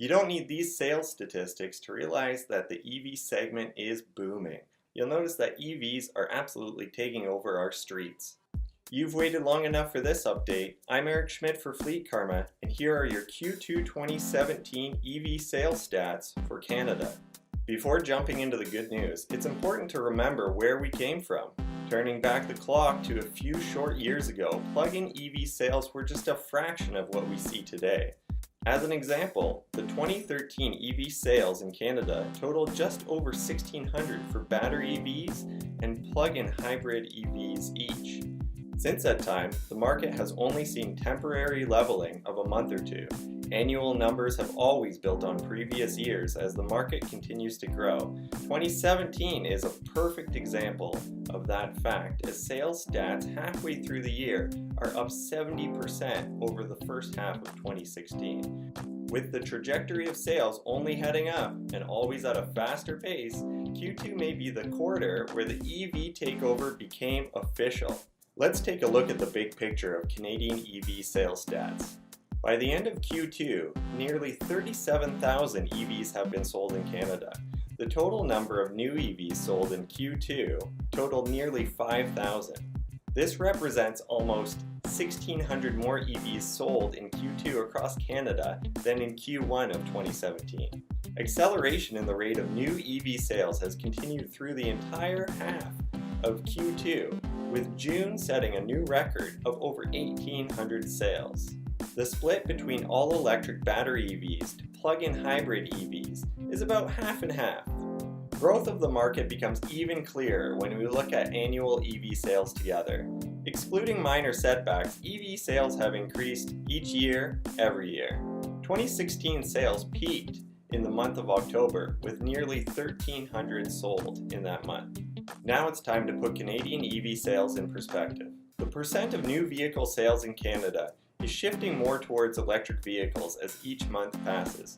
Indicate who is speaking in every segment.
Speaker 1: You don't need these sales statistics to realize that the EV segment is booming. You'll notice that EVs are absolutely taking over our streets. You've waited long enough for this update. I'm Eric Schmidt for Fleet Karma, and here are your Q2 2017 EV sales stats for Canada. Before jumping into the good news, it's important to remember where we came from. Turning back the clock to a few short years ago, plug-in EV sales were just a fraction of what we see today. As an example, the 2013 EV sales in Canada totaled just over 1,600 for battery EVs and plug-in hybrid EVs each. Since that time, the market has only seen temporary leveling of a month or two. Annual numbers have always built on previous years as the market continues to grow. 2017 is a perfect example of that fact, as sales stats halfway through the year are up 70% over the first half of 2016. With the trajectory of sales only heading up and always at a faster pace, Q2 may be the quarter where the EV takeover became official. Let's take a look at the big picture of Canadian EV sales stats. By the end of Q2, nearly 37,000 EVs have been sold in Canada. The total number of new EVs sold in Q2 totaled nearly 5,000. This represents almost 1,600 more EVs sold in Q2 across Canada than in Q1 of 2017. Acceleration in the rate of new EV sales has continued through the entire half of Q2, with June setting a new record of over 1,800 sales. The split between all-electric battery EVs to plug-in hybrid EVs is about half and half. Growth of the market becomes even clearer when we look at annual EV sales together. Excluding minor setbacks, EV sales have increased each year, every year. 2016 sales peaked in the month of October, with nearly 1,300 sold in that month. Now it's time to put Canadian EV sales in perspective. The percent of new vehicle sales in Canada is shifting more towards electric vehicles as each month passes.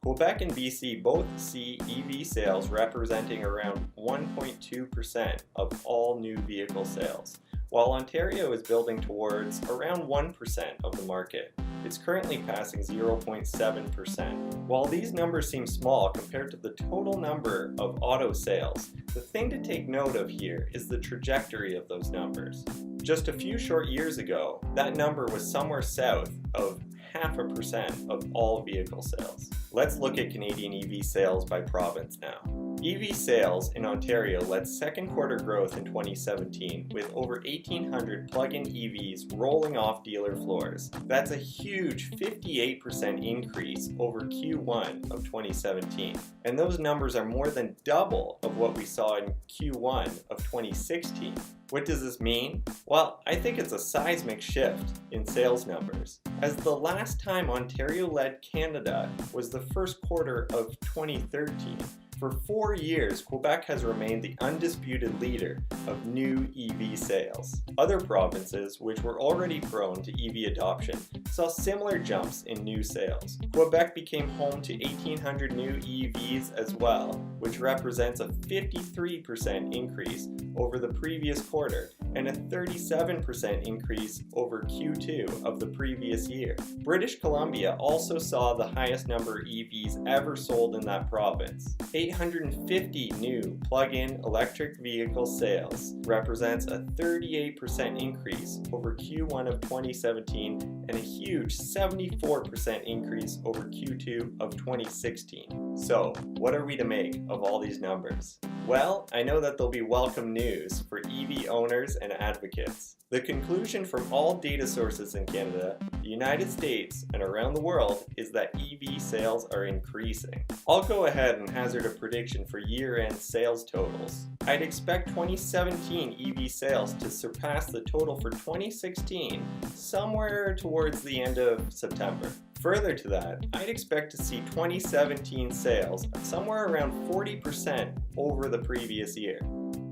Speaker 1: Quebec and BC both see EV sales representing around 1.2% of all new vehicle sales, while Ontario is building towards around 1% of the market. It's currently passing 0.7%. While these numbers seem small compared to the total number of auto sales, the thing to take note of here is the trajectory of those numbers. Just a few short years ago, that number was somewhere south of 0.5% of all vehicle sales. Let's look at Canadian EV sales by province now. EV sales in Ontario led second quarter growth in 2017 with over 1,800 plug-in EVs rolling off dealer floors. That's a huge 58% increase over Q1 of 2017. And those numbers are more than double of what we saw in Q1 of 2016. What does this mean? Well, I think it's a seismic shift in sales numbers, as the last time Ontario led Canada was the first quarter of 2013. For 4 years, Quebec has remained the undisputed leader of new EV sales. Other provinces, which were already prone to EV adoption, saw similar jumps in new sales. Quebec became home to 1,800 new EVs as well, which represents a 53% increase over the previous quarter and a 37% increase over Q2 of the previous year. British Columbia also saw the highest number of EVs ever sold in that province. 850 new plug-in electric vehicle sales represents a 38% increase over Q1 of 2017 and a huge 74% increase over Q2 of 2016. So, what are we to make of all these numbers? Well, I know that they'll be welcome news for EV owners and advocates. The conclusion from all data sources in Canada, the United States, and around the world is that EV sales are increasing. I'll go ahead and hazard a prediction for year-end sales totals. I'd expect 2017 EV sales to surpass the total for 2016 somewhere towards the end of September. Further to that, I'd expect to see 2017 sales somewhere around 40% over the previous year.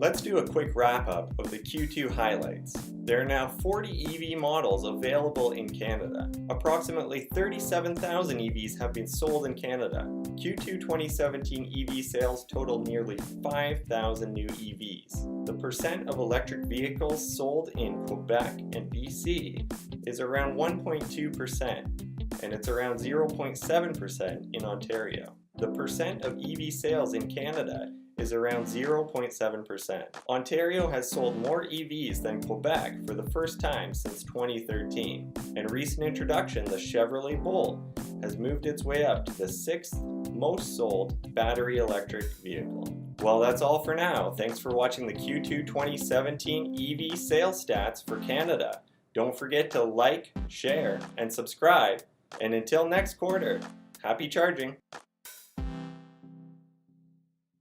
Speaker 1: Let's do a quick wrap-up of the Q2 highlights. There are now 40 EV models available in Canada. Approximately 37,000 EVs have been sold in Canada. Q2 2017 EV sales totaled nearly 5,000 new EVs. The percent of electric vehicles sold in Quebec and BC is around 1.2%. and it's around 0.7% in Ontario. The percent of EV sales in Canada is around 0.7%. Ontario has sold more EVs than Quebec for the first time since 2013, and recent introduction, the Chevrolet Bolt, has moved its way up to the 6th most sold battery electric vehicle. Well, that's all for now. Thanks for watching the Q2 2017 EV sales stats for Canada. Don't forget to like, share, and subscribe. And until next quarter, happy charging!